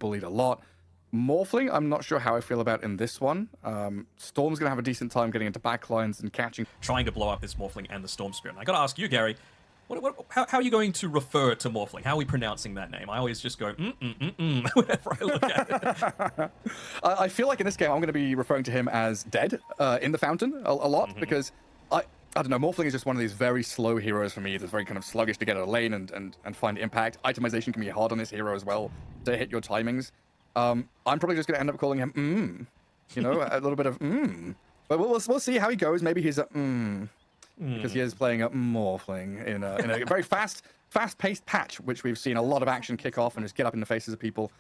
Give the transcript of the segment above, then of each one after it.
bullied a lot. Morphling, I'm not sure how I feel about in this one. Storm's going to have a decent time getting into backlines and catching. Trying to blow up this Morphling and the Storm Spirit. And I got to ask you, Gary, how are you going to refer to Morphling? How are we pronouncing that name? I always just go, whenever I look at it. I feel like in this game, I'm going to be referring to him as dead in the fountain a lot, because I don't know, Morphling is just one of these very slow heroes for me. That's very kind of sluggish to get out of lane and find impact. Itemization can be hard on this hero as well to hit your timings. I'm probably just going to end up calling him you know, a little bit of But we'll see how he goes. Maybe he's a because he is playing a Morphling in a very fast-paced patch, which we've seen a lot of action kick off and just get up in the faces of people.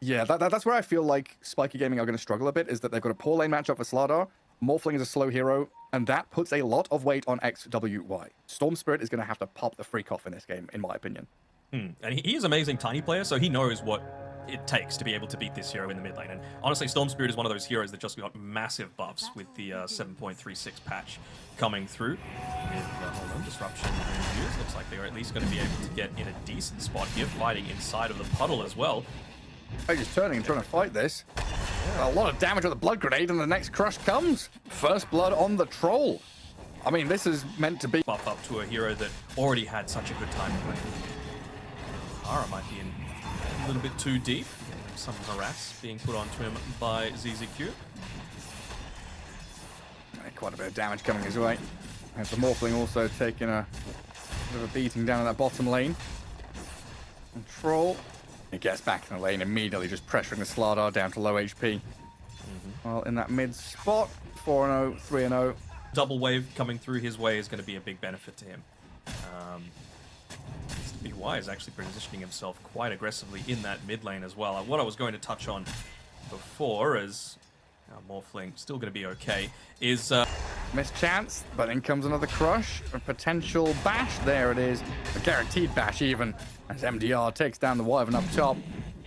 Yeah, that's where I feel like Spiky Gaming are going to struggle a bit, is that they've got a poor lane matchup for Slardar. Morphling is a slow hero, and that puts a lot of weight on XWY. Storm Spirit is going to have to pop the freak off in this game, in my opinion. And he is an amazing tiny player, so he knows what it takes to be able to beat this hero in the mid lane. And honestly, Storm Spirit is one of those heroes that just got massive buffs with the 7.36 patch coming through. With hold on, disruption reviews. Looks like they're at least going to be able to get in a decent spot here, fighting inside of the puddle as well. Oh, he's turning and trying to fight this. A lot of damage with the blood grenade, and the next crush comes. First blood on the troll. I mean, this is meant to be buff up to a hero that already had such a good time playing. Hara might be in a little bit too deep. Some harass being put onto him by ZZQ. Quite a bit of damage coming his way. And the Morphling also taking a bit of a beating down in that bottom lane. And Troll, he gets back in the lane immediately, just pressuring the Slardar down to low HP. Well, in that mid spot, 4-0, 3-0. Double wave coming through his way is going to be a big benefit to him. SPIKY is actually positioning himself quite aggressively in that mid lane as well. What I was going to touch on before is Morphling still going to be okay. Is missed chance, but in comes another crush, a potential bash. There it is, a guaranteed bash even, as MDR takes down the Wyvern up top.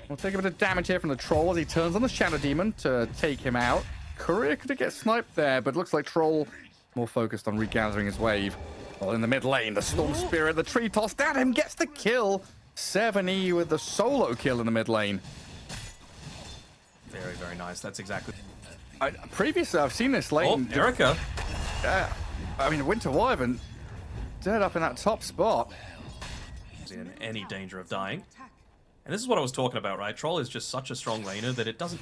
We'll take a bit of damage here from the Troll as he turns on the Shadow Demon to take him out. Courier could get sniped there, but looks like Troll more focused on regathering his wave. Well, in the mid lane, the Storm Spirit, the tree tossed at him, gets the kill. 7E with the solo kill in the mid lane. Very, very nice. That's exactly... Previously, I've seen this lane. Oh, Erica. Yeah, I mean, Winter Wyvern dead up in that top spot. In any danger of dying. And this is what I was talking about, right? Troll is just such a strong laner that it doesn't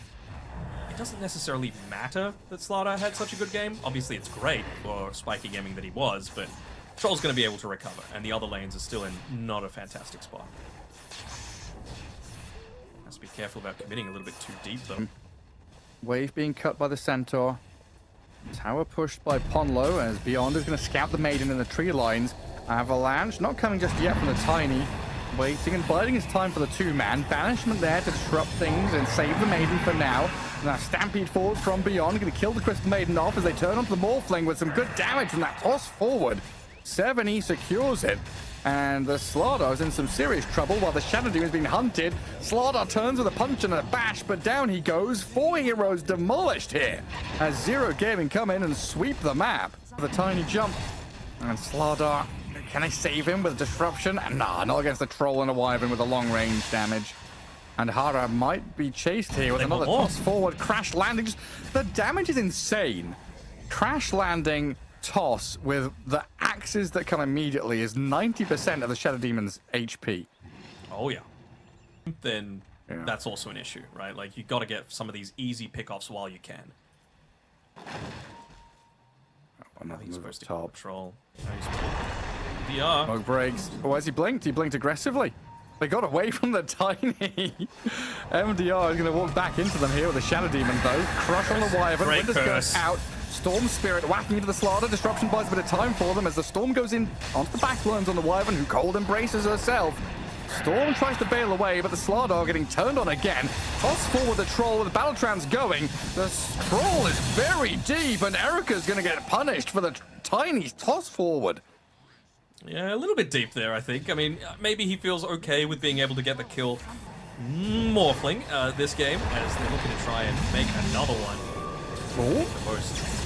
necessarily matter that Slardar had such a good game. Obviously, it's great for Spiky Gaming that he was, but Troll's going to be able to recover, and the other lanes are still in not a fantastic spot. Has to be careful about committing a little bit too deep, though. Wave being cut by the Centaur. Tower pushed by Ponlo, as Beyond is going to scout the Maiden in the tree lines. Avalanche not coming just yet from the Tiny. Waiting and biding his time for the two-man. Banishment there to disrupt things and save the Maiden for now. Now Stampede forward from Beyond, going to kill the Crystal Maiden off as they turn onto the Morphling with some good damage from that toss forward. 7E secures it. And the Slardar is in some serious trouble while the Shadow Demon is being hunted. Slardar turns with a punch and a bash, but down he goes. 4 heroes demolished here as Zero Gaming come in and sweep the map. The tiny jump. And Slardar, can they save him with disruption? Nah, not against the Troll and a Wyvern with a long range damage. And Hara might be chased here with another toss forward. Crash landing. Just, the damage is insane. Crash landing, toss with the axes that come immediately is 90% of the Shadow Demon's HP. Oh, yeah. Then that's also an issue, right? Like, you got to get some of these easy pickoffs while you can. Another move up top. Troll. DR. Smoke breaks. Oh, as he blinked aggressively. They got away from the Tiny. MDR is going to walk back into them here with the Shadow Demon, though. Crush on the Wyvern. Windows goes out. Storm Spirit whacking into the Slardar. Disruption buys a bit of time for them as the Storm goes in onto the backlines on the Wyvern, who cold embraces herself. Storm tries to bail away, but the Slardar getting turned on again. Toss forward the Troll with the battle trance going. The Troll is very deep, and Erica's going to get punished for the Tiny toss forward. Yeah, a little bit deep there, I think. I mean, maybe he feels okay with being able to get the kill Morphling this game, as they're looking to try and make another one. Oh. The most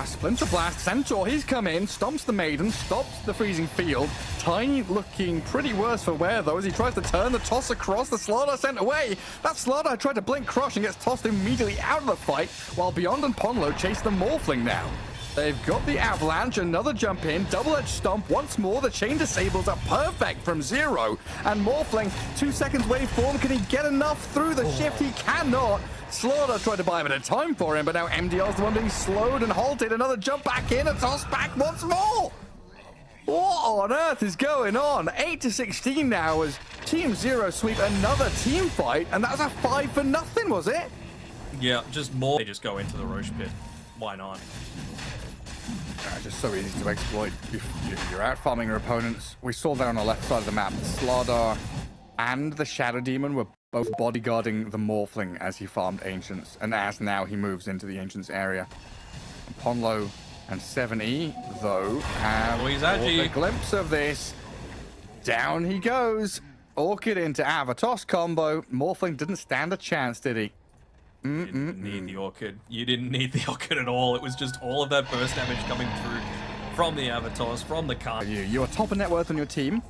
Splinter Blast, Centaur, he's come in, stomps the Maiden, stops the freezing field. Tiny looking pretty worse for wear, though, as he tries to turn the toss across. The Slardar sent away. That Slardar tried to blink crush and gets tossed immediately out of the fight, while Beyond and Ponlo chase the Morphling now. They've got the Avalanche, another jump in, double-edged stomp once more. The chain disables are perfect from zero. And Morphling, 2 seconds waveform. Can he get enough through the shift? He cannot. Slaughter tried to buy a bit of time for him, but now MDR's the one being slowed and halted. Another jump back in, a toss back once more. What on earth is going on? 8-16 now as Team Zero sweep another team fight, and that was a 5-0, was it? Yeah, just more. They just go into the Roche pit. Why not? Just so easy to exploit. You're out farming your opponents. We saw that on the left side of the map. Slardar and the Shadow Demon were both bodyguarding the Morphling as he farmed Ancients, and as now he moves into the Ancients area. Ponlo and 7E, though, have a glimpse of this. Down he goes. Orchid into Avatos combo. Morphling didn't stand a chance, did he? You didn't need the Orchid. You didn't need the Orchid at all. It was just all of that burst damage coming through from the Avatars, from the car. You are top of net worth on your team.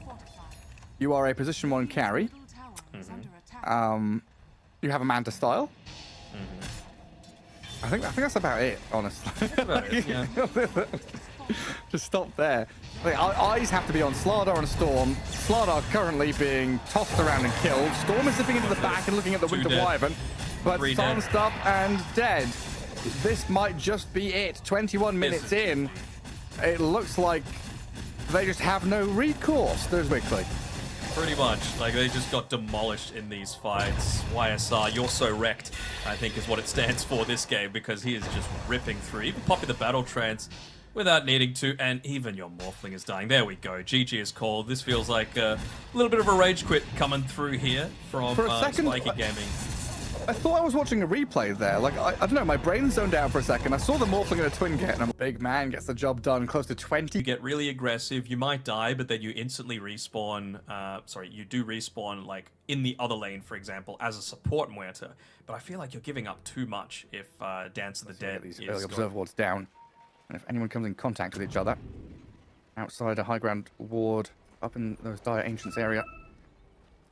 You are a position 1 carry. You have a Manta style. I think that's about it, honestly. That's about it, yeah. Just stop there. Like, our eyes have to be on Slardar and Storm. Slardar currently being tossed around and killed. Storm is zipping into the back and looking at the Winter Wyvern. But silenced up and dead. This might just be it. 21 minutes in. It looks like they just have no recourse, there's Wickley. Pretty much. Like, they just got demolished in these fights. YSR, you're so wrecked, I think is what it stands for this game, because he is just ripping through. Even popping the battle trance without needing to, and even your Morphling is dying. There we go. GG is called. This feels like a little bit of a rage quit coming through here from Spiky Gaming. I thought I was watching a replay there. Like, I don't know, my brain zoned out for a second. I saw the Morphling in a twin get, and I'm big man gets the job done, close to 20. You get really aggressive, you might die, but then you instantly respawn, you do respawn, like, in the other lane, for example, as a support Muerta. But I feel like you're giving up too much if Dance of the Dead is early observer wards down. And if anyone comes in contact with each other, outside a high ground ward, up in those Dire Ancients area,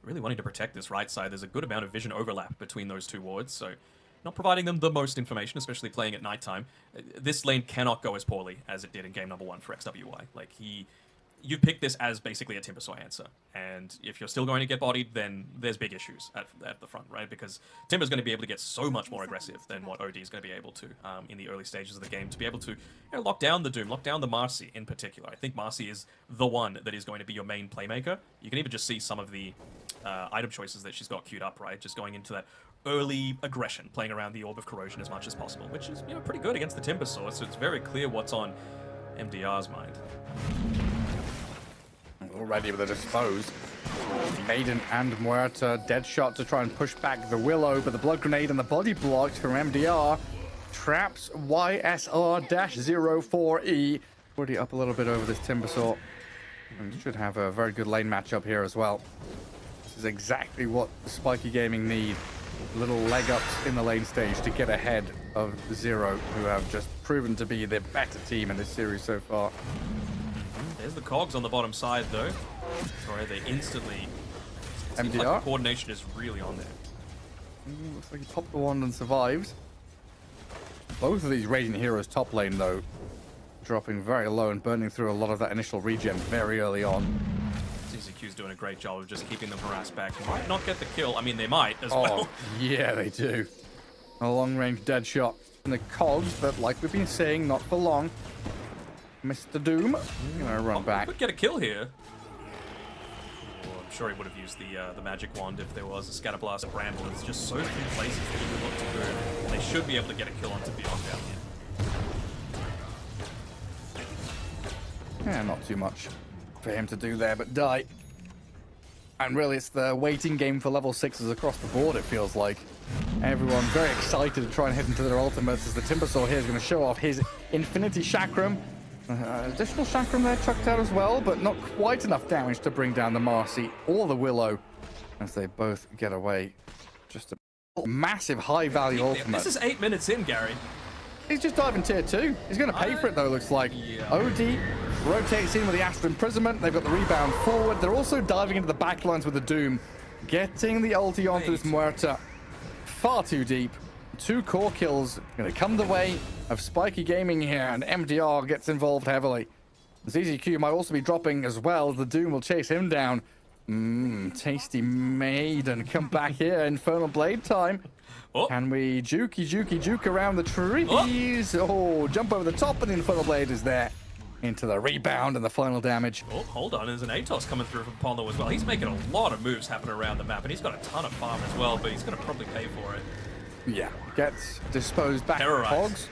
really wanting to protect this right side. There's a good amount of vision overlap between those two wards, so not providing them the most information, especially playing at nighttime. This lane cannot go as poorly as it did in game number 1 for XWY. Like, you picked this as basically a Timbersaw answer, and if you're still going to get bodied, then there's big issues at the front, right? Because Timber's going to be able to get so much more aggressive than what OD is going to be able to in the early stages of the game, to be able to lock down the Doom, lock down the Marcy in particular. I think Marcy is the one that is going to be your main playmaker. You can even just see some of the item choices that she's got queued up, right? Just going into that early aggression, playing around the Orb of Corrosion as much as possible, which is, pretty good against the Timbersaw, so it's very clear what's on MDR's mind. Already with a dispose. Maiden and Muerta, dead shot to try and push back the Willow, but the Blood Grenade and the body blocked from MDR traps YSR-04E. Already up a little bit over this Timbersaw. And should have a very good lane matchup here as well. This is exactly what the Spiky Gaming need. Little leg ups in the lane stage to get ahead of Zero, who have just proven to be the better team in this series so far. There's the cogs on the bottom side, though. Sorry, they instantly... MDR? Like the coordination is really on there. Looks like he popped the wand and survives. Both of these Radiant Heroes top lane, though, dropping very low and burning through a lot of that initial regen very early on. CCQ's doing a great job of just keeping them harassed back. Might not get the kill. I mean, they might as well. Yeah, they do. A long-range dead shot in the cogs, but like we've been saying, not for long. Mr. Doom, gonna run back. Could get a kill here. Well, I'm sure he would have used the magic wand if there was a Scatterblast or Bramble. There's just so few places that he could look to go. And they should be able to get a kill onto Beyond down here. Yeah, not too much for him to do there, but die. And really, it's the waiting game for level 6s across the board, it feels like. Everyone very excited to try and hit into their ultimates as the Timbersaw here is going to show off his Infinity Chakram. Additional Chakram there chucked out as well, but not quite enough damage to bring down the Marcy or the Willow as they both get away. Just a massive high-value ultimate. This is 8 minutes in, Gary. He's just diving tier 2. He's going to pay for it, though, looks like. Yeah. OD rotates in with the Astral Imprisonment. They've got the rebound forward. They're also diving into the backlines with the Doom. Getting the ulti onto this Muerta. Far too deep. 2 core kills going to come the way of Spiky Gaming here, and MDR gets involved heavily. ZZQ might also be dropping as well. The Doom will chase him down. Tasty Maiden. Come back here. Infernal Blade time. Oh. Can we juke around the trees? Oh, jump over the top, and the Infernal Blade is there. Into the rebound and the final damage. Oh, hold on. There's an Atos coming through from Ponlo as well. He's making a lot of moves happen around the map, and he's got a ton of farm as well, but he's going to probably pay for it. Yeah, gets disposed back. Terrorize. Hogs.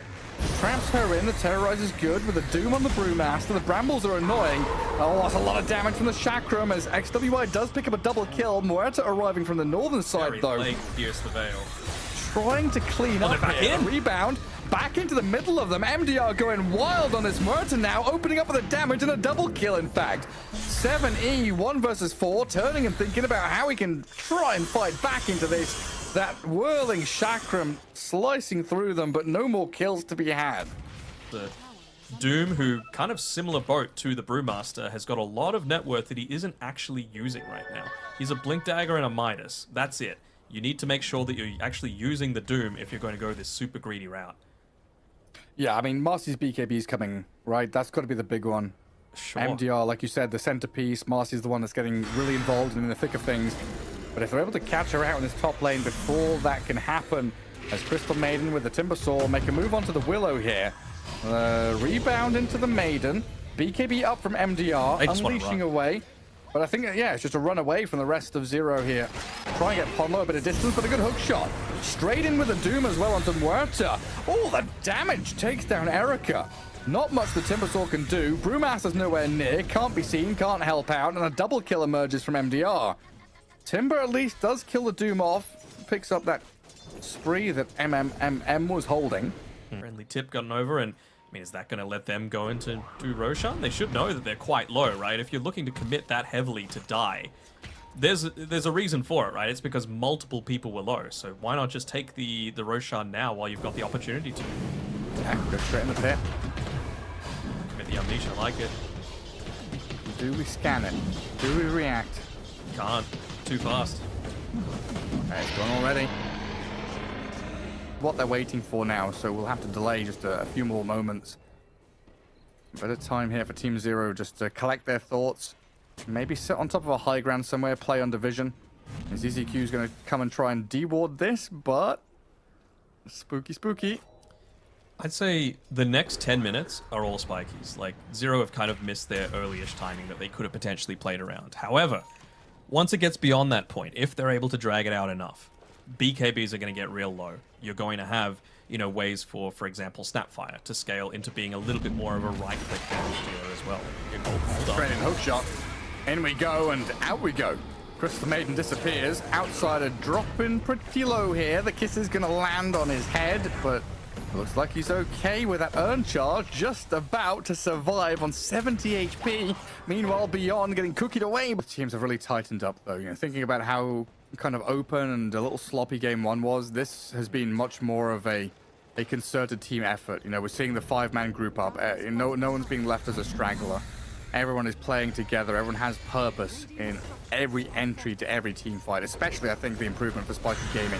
Traps her in. The Terrorize is good with the Doom on the Brewmaster. The Brambles are annoying. Oh, that's a lot of damage from the Chakram as XWI does pick up a double kill. Muerta arriving from the northern side, though. Blade pierce the veil. Trying to clean up back here. in. Rebound. Back into the middle of them. MDR going wild on this Muerta now. Opening up with a damage and a double kill, in fact. 7E, 1 versus 4. Turning and thinking about how he can try and fight back into this. That whirling Chakram slicing through them, but no more kills to be had. The Doom, who kind of similar boat to the Brewmaster, has got a lot of net worth that he isn't actually using right now. He's a Blink Dagger and a Midas. That's it. You need to make sure that you're actually using the Doom if you're going to go this super greedy route. Yeah, I mean, Marcy's BKB is coming, right? That's got to be the big one. Sure. MDR, like you said, the centerpiece. Marcy's the one that's getting really involved and in the thick of things. But if they're able to catch her out in this top lane before that can happen, as Crystal Maiden with the Timber Saw make a move onto the Willow here. Rebound into the Maiden. BKB up from MDR, unleashing away. But I think, yeah, it's just a run away from the rest of Zero here. Try and get Ponlo a bit of distance, but a good hook shot. Straight in with the Doom as well onto Muerta. Oh, the damage takes down Erica. Not much the Timber Saw can do. Brewmaster's nowhere near, can't be seen, can't help out, and a double kill emerges from MDR. Timber at least does kill the Doom off, picks up that spree that MMM was holding. Friendly tip gotten over, and I mean, is that going to let them go into do Roshan? They should know that they're quite low, right? If you're looking to commit that heavily to die, there's a reason for it, right? It's because multiple people were low, so why not just take the Roshan now while you've got the opportunity to? Yeah, go straight in the pit. Commit the Amnesia, I like it. Do we scan it? Do we react? Can't. Too fast. Okay, it's gone already. What they're waiting for now, so we'll have to delay just a few more moments. Better time here for Team Zero just to collect their thoughts. Maybe sit on top of a high ground somewhere, play on division. ZZQ is going to come and try and deward this, but spooky. I'd say the next 10 minutes are all spikies. Like, Zero have kind of missed their early-ish timing that they could have potentially played around. However, once it gets beyond that point, if they're able to drag it out enough, BKBs are going to get real low. You're going to have, you know, ways for example, Snapfire to scale into being a little bit more of a right-click damage dealer as well. Hold on. Straight in hook shot. In we go and out we go. Crystal Maiden disappears. Outsider dropping pretty low here. The kiss is going to land on his head, but looks like he's okay with that urn charge. Just about to survive on 70 HP. Meanwhile, Beyond getting cookied away. But teams have really tightened up, though. You know, thinking about how kind of open and a little sloppy game one was, this has been much more of a concerted team effort. You know, we're seeing the 5-man group up. No one's being left as a straggler. Everyone is playing together. Everyone has purpose in every entry to every team fight. Especially, I think, the improvement for Spiky Gaming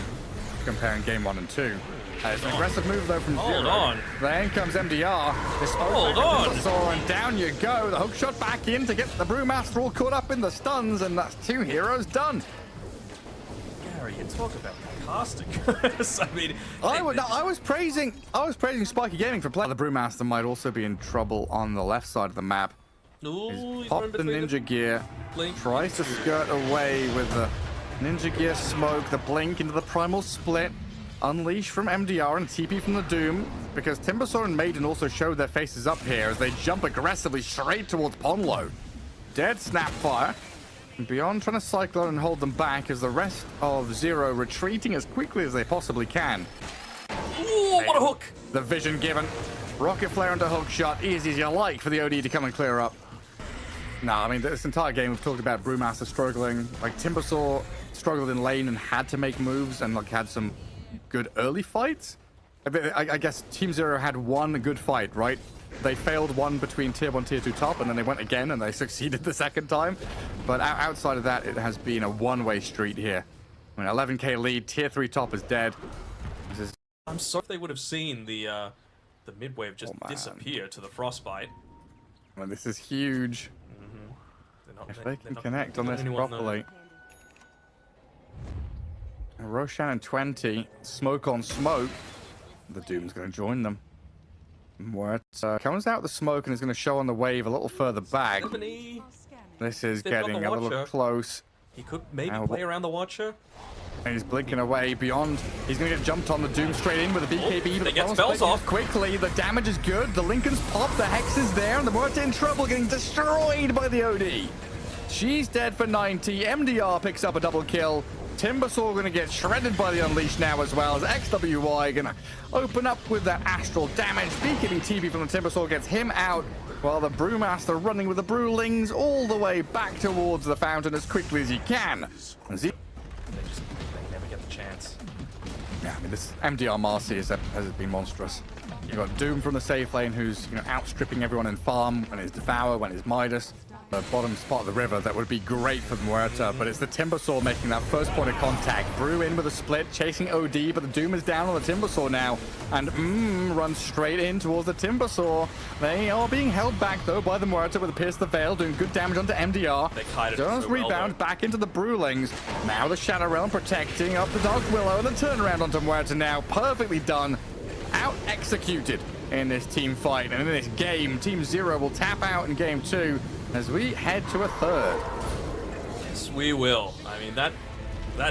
comparing game 1 and 2. It's an aggressive move, though, from Zero. Hold on. Then comes MDR. Hold on. And down you go. The hook shot back in to get the Brewmaster all caught up in the stuns, and that's 2 heroes done. Gary, you talk about casting. I mean, I was praising Spiky Gaming for playing. The Brewmaster might also be in trouble on the left side of the map. Ooh, Pop the ninja gear. Blink. Tries to skirt away with the ninja gear smoke. The blink into the primal split. Unleash from MDR and TP from the Doom, because Timbersaw and Maiden also showed their faces up here as they jump aggressively straight towards Ponlo. Dead Snapfire. And Beyond trying to cycle on and hold them back as the rest of Zero retreating as quickly as they possibly can. Ooh, what a hook! The vision given. Rocket flare into hook shot. Easy as you like for the OD to come and clear up. No, I mean, this entire game we've talked about Brewmaster struggling. Like, Timbersaw struggled in lane and had to make moves and like had some good early fights. I guess Team Zero had one good fight, right? They failed one between Tier 1, Tier 2 top, and then they went again, and they succeeded the second time. But outside of that, it has been a one-way street here. I mean, 11k lead, Tier 3 top is dead. This is... I'm sorry if they would have seen the mid-wave just disappear to the frostbite. I mean, this is huge. If they can connect on this properly. Roshan and 20, smoke on smoke. The Doom's going to join them. What comes out the smoke and is going to show on the wave a little further back. This is getting a little close. He could maybe play around the Watcher. And he's blinking away beyond. He's going to get jumped on. The Doom straight in with a BKB. They get spells off quickly. The damage is good. The Lincoln's pop. The Hex is there. And the Muerta in trouble, getting destroyed by the OD. She's dead for 90. MDR picks up a double kill. Timbersaw going to get shredded by the Unleash now as well, as XWY going to open up with that astral damage. BKB TP from the Timbersaw gets him out, while the Brewmaster running with the Brewlings all the way back towards the fountain as quickly as he can. They never get the chance. Yeah, I mean, this MDR Marcy has been monstrous. You've got Doom from the safe lane, who's outstripping everyone in farm when it's Devour, when it's Midas. The bottom spot of the river, that would be great for Muerta, but it's the Timbersaw making that first point of contact. Brew in with a split, chasing OD, but the Doom is down on the Timbersaw now, and runs straight in towards the Timbersaw. They are being held back, though, by the Muerta with a Pierce the Veil, doing good damage onto MDR. They kited Does so rebound well, back into the Brewlings. Now the Shadow Realm protecting up the Dark Willow, and the turnaround onto Muerta now. Perfectly done. Out-executed in this team fight, and in this game, Team Zero will tap out in game 2 as we head to a third. Yes, we will. I mean, that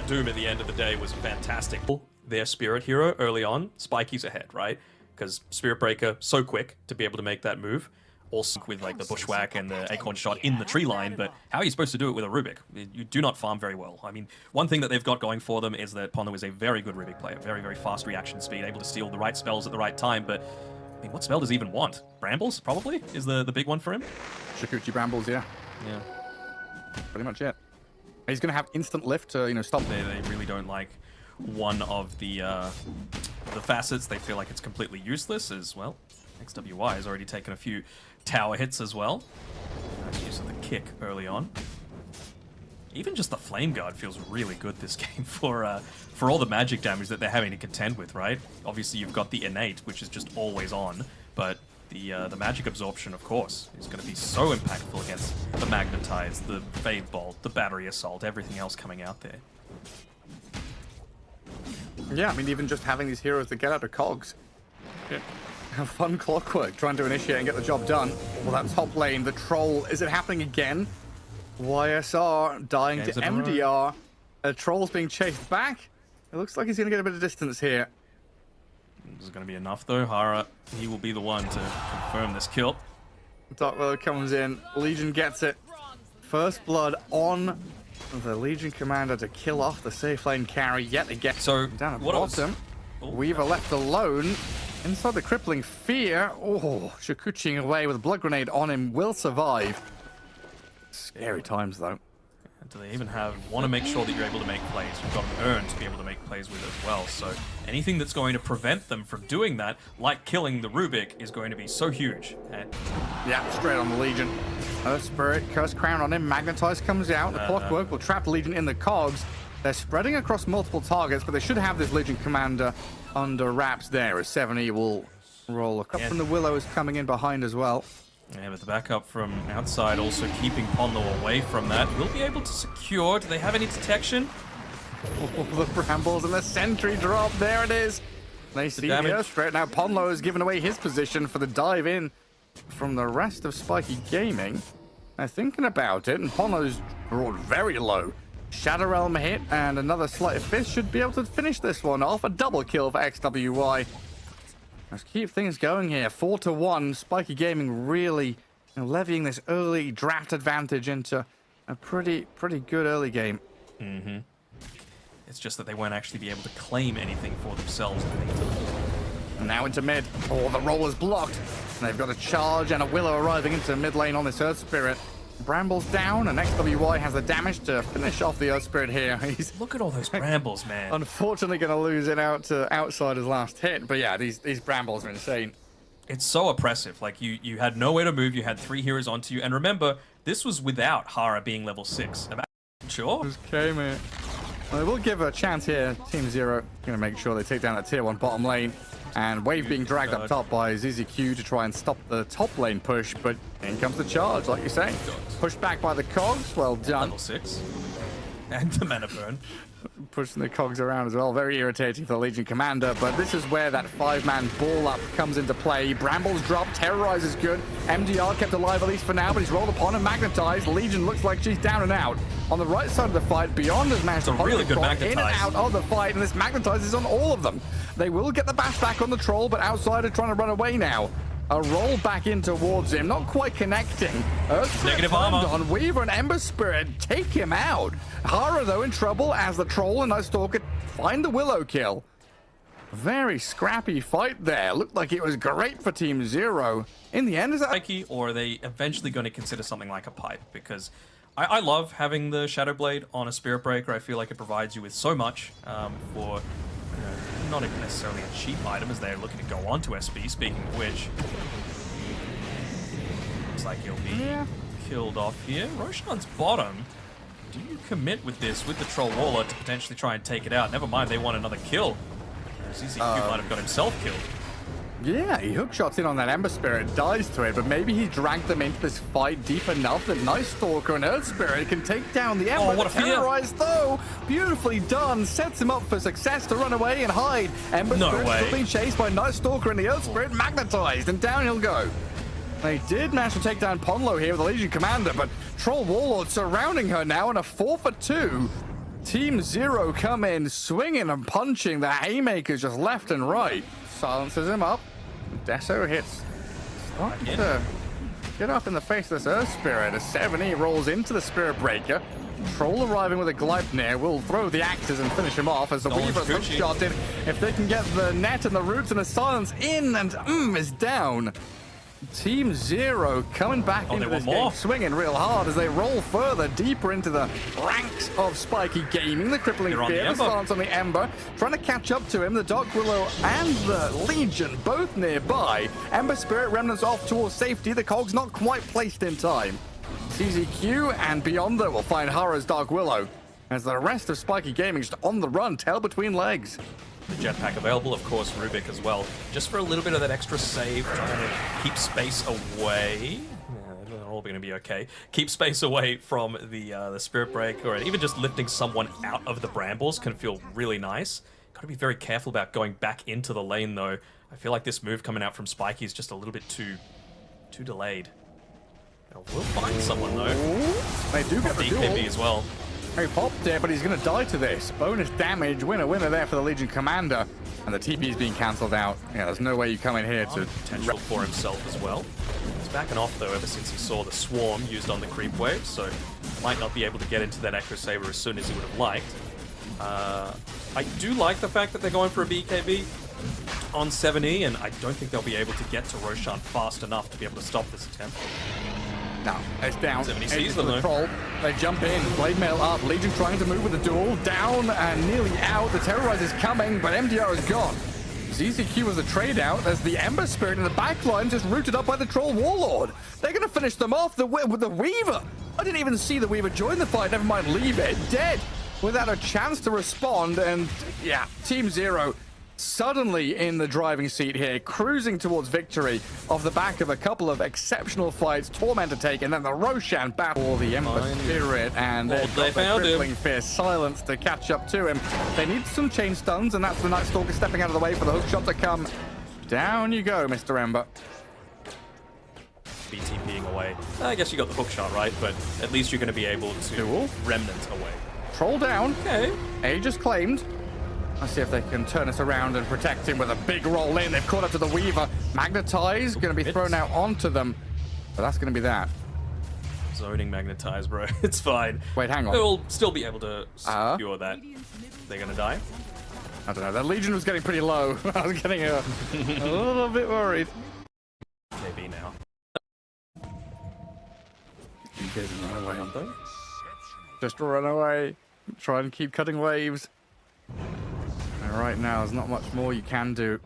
Doom at the end of the day was fantastic. Their Spirit Hero early on, Spiky's ahead, right? Because Spirit Breaker, so quick to be able to make that move. Also with like the Bushwhack and the Acorn Shot in the tree line, but how are you supposed to do it with a Rubik? You do not farm very well. I mean, one thing that they've got going for them is that Pono is a very good Rubik player, very, very fast reaction speed, able to steal the right spells at the right time, but I mean, what spell does he even want? Brambles, probably, is the big one for him? Shikuchi Brambles, yeah. Yeah. Pretty much it. He's going to have instant lift to, stop. They really don't like one of the facets. They feel like it's completely useless as well. XWY has already taken a few tower hits as well. Nice use of the kick early on. Even just the Flame Guard feels really good this game for all the magic damage that they're having to contend with, right? Obviously, you've got the Innate, which is just always on, but the magic absorption, of course, is going to be so impactful against the Magnetize, the Fade Bolt, the Battery Assault, everything else coming out there. Yeah, I mean, even just having these heroes that get out of cogs. Yeah. Have fun clockwork, trying to initiate and get the job done. Well, that top lane, the Troll, is it happening again? YSR dying to MDR. A Troll's being chased back. It looks like he's going to get a bit of distance here. This is going to be enough, though. Hara, he will be the one to confirm this kill. Dark Willow comes in. Legion gets it. First blood on the Legion commander to kill off the safe lane carry yet again. So, down at the bottom. Weaver left alone. Inside the crippling fear. Oh, Shikuchiing away with a blood grenade on him. Will survive. Scary times, though. Do they even want to make sure that you're able to make plays? You've got an urn to be able to make plays with as well. So anything that's going to prevent them from doing that, like killing the Rubik, is going to be so huge. Yeah, straight on the Legion. Earth Spirit, Curse Crown on him. Magnetize comes out. The Clockwork will trap the Legion in the cogs. They're spreading across multiple targets, but they should have this Legion commander under wraps there, as 70 will roll. A couple from the Willow is coming in behind as well. Yeah, but the backup from outside also keeping Pono away from that. Will be able to secure. Do they have any detection? Oh, the Brambles and the Sentry drop. There it is. They see the Earth Spirit. Now Ponlo has given away his position for the dive in from the rest of Spiky Gaming. They're thinking about it, and Ponlo's brought very low. Shadow Realm hit, and another Sleight of Fist should be able to finish this one off. A double kill for XWY. Let's keep things going here. 4-1. Spiky Gaming really levying this early draft advantage into a pretty good early game. Mm-hmm. It's just that they won't actually be able to claim anything for themselves. And now into mid. Oh, the roll is blocked. And they've got a charge and a Willow arriving into mid lane on this Earth Spirit. Brambles down, and XWY has the damage to finish off the Earth Spirit here. He's Look at all those brambles, man. unfortunately going to lose it out to Outsider's last hit. But yeah, these brambles are insane. It's so oppressive. Like, you had nowhere to move. You had 3 heroes onto you. And remember, this was without Hara being level 6. Sure. Okay, mate. Well, we'll give a chance here. Team Zero going to make sure they take down that tier 1 bottom lane. And Wave being dragged up top by ZZQ to try and stop the top lane push. But in comes the charge, like you say. Pushed back by the cogs. Well done. Level 6. And the mana burn. Pushing the cogs around as well. Very irritating for the Legion Commander, but this is where that 5-man ball up comes into play. Brambles drop, Terrorize is good. MDR kept alive at least for now, but he's rolled upon and magnetized. Legion looks like she's down and out. On the right side of the fight, Beyond has managed to really good in and out of the fight, and this magnetizes on all of them. They will get the bash back on the troll, but Outsider trying to run away now. A roll back in towards him, not quite connecting. Negative armor on Weaver and Ember Spirit take him out. Hara though in trouble as the troll and Night Stalker find the Willow kill. Very scrappy fight there. Looked like it was great for Team Zero. In the end, is that Spiky, or are they eventually going to consider something like a pipe? Because I love having the Shadow Blade on a Spirit Breaker. I feel like it provides you with so much for not even necessarily a cheap item as they're looking to go on to SP, speaking of which. Looks like he'll be killed off here. Roshan's bottom. Do you commit with this, with the Troll Warlord, to potentially try and take it out? Never mind, they want another kill. ZZQ might have got himself killed. Yeah, he hookshots in on that Ember Spirit, dies to it, but maybe he dragged them into this fight deep enough that Night Stalker and Earth Spirit can take down the Ember. Oh, what a fear. Terrorized though, beautifully done, sets him up for success to run away and hide. Ember Spirit still being chased by Night Stalker and the Earth Spirit, magnetized, and down he'll go. They did manage to take down Ponlo here with the Legion Commander, but Troll Warlord surrounding her now in a 4-for-2. Team Zero come in swinging and punching the haymakers just left and right. Silences him up. Deso hits. Starting to get up in the face of this Earth Spirit as 7E rolls into the Spirit Breaker. Troll arriving with a Gleipnir will throw the axes and finish him off as the Weaver's hookshotted. If they can get the net and the roots and the silence in, and is down. Team Zero coming back into this game, swinging real hard as they roll further, deeper into the ranks of Spiky Gaming. The crippling fear, the silence on the Ember, trying to catch up to him. The Dark Willow and the Legion both nearby. Ember Spirit remnants off towards safety. The Cog's not quite placed in time. CZQ and Beyond though will find Hara's Dark Willow as the rest of Spiky Gaming just on the run, tail between legs. The jetpack available, of course, Rubik as well. Just for a little bit of that extra save, trying to keep space away. Yeah, they're all going to be okay. Keep space away from the Spirit Breaker, and even just lifting someone out of the brambles can feel really nice. Got to be very careful about going back into the lane, though. I feel like this move coming out from Spiky is just a little bit too delayed. We'll find someone, though. They do get the DKB as well. He popped there, but he's going to die to this. Bonus damage, winner there for the Legion Commander. And the TP is being cancelled out. Yeah, there's no way you come in here to... Potential for himself as well. He's backing off, though, ever since he saw the Swarm used on the creep wave, so might not be able to get into that Echo Saber as soon as he would have liked. I do like the fact that they're going for a BKB on 7E, and I don't think they'll be able to get to Roshan fast enough to be able to stop this attempt. No, it's down. 70 sees them, though. Troll. They jump in, blade mail up, Legion trying to move with the duel, down and nearly out. The Terrorize is coming, but MDR is gone. ZZQ was a trade out as the Ember Spirit in the backline just rooted up by the Troll Warlord. They're going to finish them off with the Weaver. I didn't even see the Weaver join the fight, never mind leave it. Dead without a chance to respond, and yeah, Team Zero suddenly in the driving seat here, cruising towards victory off the back of a couple of exceptional fights. Tormentor take, and then the Roshan battle, the Ember Spirit, and they found him. Fierce silence to catch up to him. They need some chain stuns, and that's the Night Stalker stepping out of the way for the hook shot to come. Down you go, Mr. Ember. BTPing away. I guess you got the hook shot right, but at least you're going to be able to remnant away. Troll down. Okay. Aegis claimed. Let's see if they can turn us around and protect him with a big roll in. They've caught up to the Weaver. Magnetize, going to be thrown out onto them. But that's going to be that. Zoning Magnetize, bro. It's fine. Wait, hang on. They'll still be able to secure that. They're going to die? I don't know. That Legion was getting pretty low. I was getting a little bit worried. KB now. Because away. Not though. Just run away. Try and keep cutting waves. And right now, there's not much more you can do.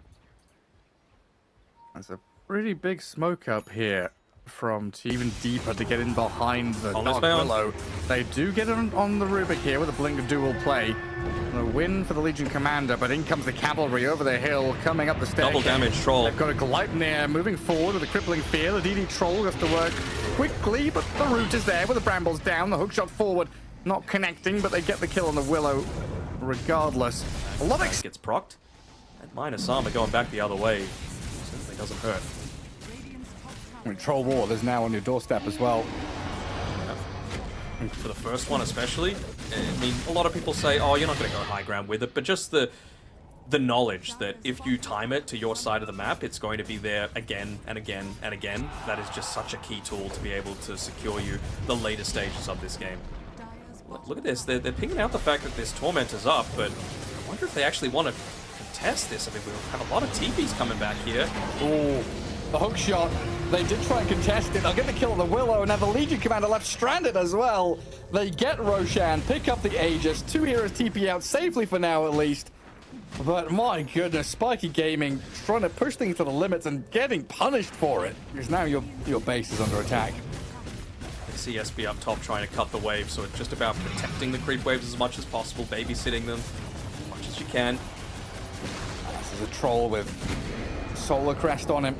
There's a pretty big smoke up here from even deeper to get in behind the Dark Willow. They do get on the Rubik here with a blink dual play. And a win for the Legion Commander, but in comes the cavalry over the hill, coming up the stairs. Double damage Troll. They've got a Gleipnir moving forward with a crippling fear. The DD Troll has to work quickly, but the root is there with the brambles down. The hook shot forward, not connecting, but they get the kill on the Willow regardless. A lot of gets procced. And minus armor going back the other way certainly doesn't hurt. I mean, Troll Ward is now on your doorstep as well. For the first one especially, I mean, a lot of people say, oh, you're not going to go high ground with it, but just the knowledge that if you time it to your side of the map, it's going to be there again and again and again. That is just such a key tool to be able to secure you the later stages of this game. Look at this, they're pinging out the fact that this Tormentor's up, but I wonder if they actually want to contest this. I mean, we'll have a lot of TPs coming back here. Oh, the hook shot. They did try and contest it. They'll get the kill on the Willow, and now the Legion Commander left stranded as well. They get Roshan, pick up the Aegis. 2 heroes TP out safely for now, at least. But my goodness, Spiky Gaming trying to push things to the limits and getting punished for it. Because now your base is under attack. CSB up top trying to cut the wave, so it's just about protecting the creep waves as much as possible, babysitting them as much as you can. This is a Troll with Solar Crest on him.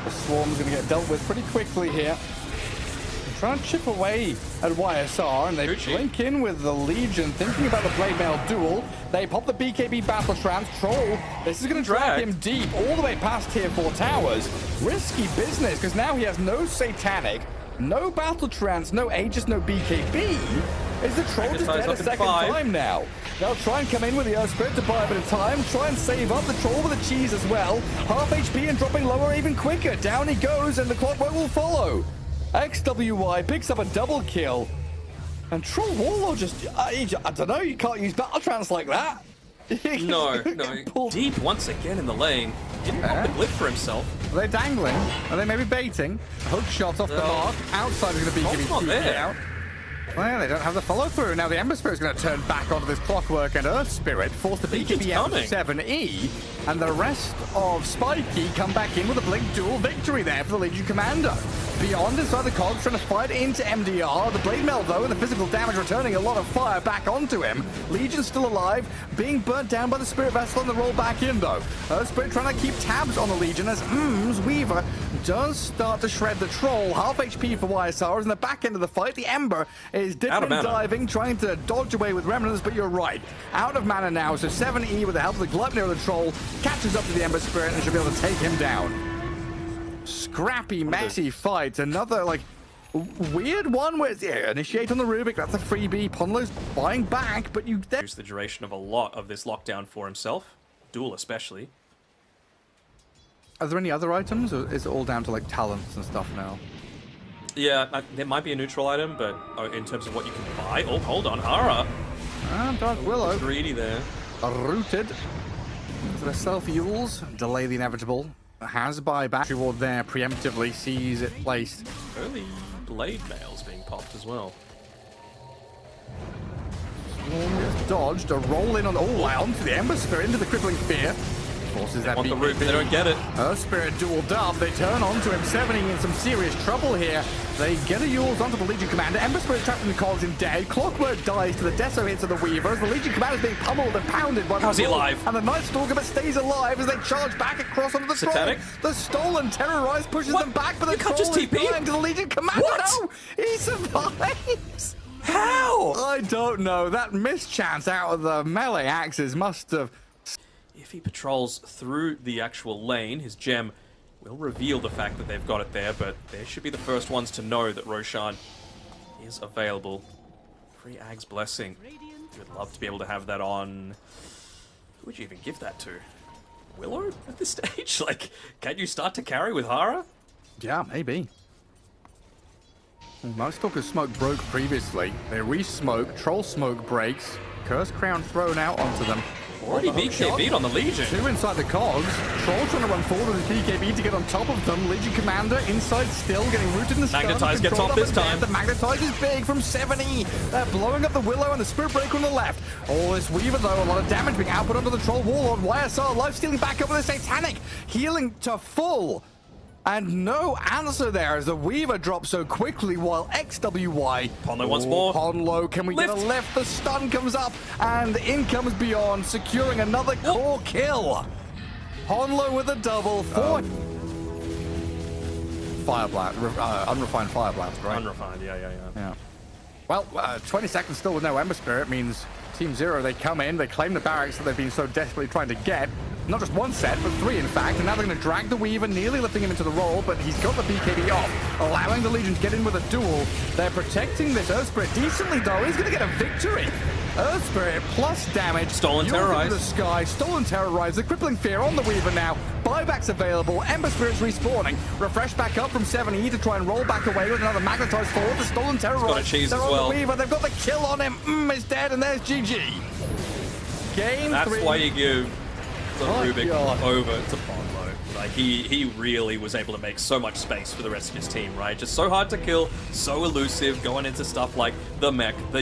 The Swarm's going to get dealt with pretty quickly here. They're trying to chip away at YSR, and they blink in with the Legion, thinking about the Blade Mail duel. They pop the BKB Battle Trance. Troll, this is going to drag him deep all the way past Tier 4 towers. Risky business, because now he has no Satanic, no Battle Trance, no Aegis, no BKB. Is the Troll just dead a second time now? They'll try and come in with the Earth Spirit to buy a bit of time, try and save up the Troll with the cheese as well. Half HP and dropping lower even quicker. Down he goes, and the Clockwork will follow. XWY picks up a double kill. And Troll Warlord just, I don't know, you can't use Battle Trance like that. No. Deep once again in the lane. Didn't pop the blip for himself. Are they dangling? Are they maybe baiting? Hook shot off the mark. Outside is going to be giving TP out. Well, they don't have the follow-through. Now the Ember Spirit's going to turn back onto this Clockwork, and Earth Spirit force the BKB out to 7E, and the rest of Spiky come back in with a blink duel victory there for the Legion Commander. Beyond inside the cogs, trying to fight into MDR. The Blade Mail, though, and the physical damage returning a lot of fire back onto him. Legion's still alive, being burnt down by the Spirit Vessel, and the roll back in, though. Earth Spirit trying to keep tabs on the Legion as Weaver does start to shred the Troll. Half HP for YSR, as in the back end of the fight, the Ember is dipping and diving, trying to dodge away with Remnants, but you're right. Out of mana now, so 7E with the help of the Gleipnir of the Troll catches up to the Ember Spirit and should be able to take him down. Scrappy, messy fight. Another, like, weird one where it's, initiate on the Rubik. That's a freebie. Ponlo's buying back, but you... Use the duration of a lot of this lockdown for himself. Duel especially. Are there any other items, or is it all down to, like, talents and stuff now? Yeah, there might be a neutral item, but in terms of what you can buy... Oh, hold on, Hara. Dark Willow. Greedy there. Rooted. The self-heals. Delay the inevitable. Has buyback. Reward there preemptively. Sees it placed. Early Blade Mails being popped as well. Swarm gets dodged. A roll in on... Oh, onto the Ember Spirit, into the Crippling Fear. Forces that the root, they don't get it. Earth Spirit dueled up. They turn onto him, 7ing in some serious trouble here. They get a Yules onto the Legion Commander. Ember Spirit trapped in the cogs and dead. Clockwork dies to the Deso hits of the Weaver as the Legion Commander is being pummeled and pounded by the... How's he alive? And the Night Stalker but stays alive as they charge back across onto the Troll. The Stolen Terrorized pushes them back, but the Troll is dying to the Legion Commander. No! He survives! How? I don't know. That mischance out of the melee axes must have... If he patrols through the actual lane, his gem will reveal the fact that they've got it there, but they should be the first ones to know that Roshan is available. Free Ag's Blessing. You would love to be able to have that on... Who would you even give that to? Willow at this stage? Like, can you start to carry with Hara? Yeah, maybe. Night Stalker's smoke broke previously. They re-smoke, Troll smoke breaks, Curse Crown thrown out onto them. Already BKB'd on the Legion. 2 inside the cogs. Troll trying to run forward with his BKB to get on top of them. Legion Commander inside still, getting rooted in the stun. Magnetize gets off this time. The Magnetize is big from 7E. They're blowing up the Willow and the Spirit Breaker on the left. All this Weaver, though, a lot of damage being output onto the Troll Warlord. YSR life stealing back up with a Satanic. Healing to full. And no answer there as the Weaver drops so quickly while XWY. Ponlo once more. Ponlo, can we get a lift? The stun comes up and in comes Beyond, securing another core kill. Ponlo with a double. Fire blast, unrefined fire blast, right? Unrefined, yeah. Well, 20 seconds still with no Ember Spirit means Team Zero, they come in, they claim the barracks that they've been so desperately trying to get. Not just one set, but 3 in fact, and now they're going to drag the Weaver, nearly lifting him into the roll, but he's got the BKB off, allowing the Legion to get in with a duel. They're protecting this Earth Spirit decently, though. He's going to get a victory. Earth Spirit plus damage. Stolen Terrorize. The sky, Stolen Terrorize, the Crippling Fear on the Weaver now. Buybacks available, Ember Spirit's respawning. Refresh back up from 7E to try and roll back away with another Magnetized forward. The Stolen Terrorize. Got a cheese They're as on well. the Weaver, they've got the kill on him. It's dead, and there's GG. Game That's 3. why you give the Rubik God. over to Ponlo. Like, he really was able to make so much space for the rest of his team, right? Just so hard to kill, so elusive, going into stuff like the mech, the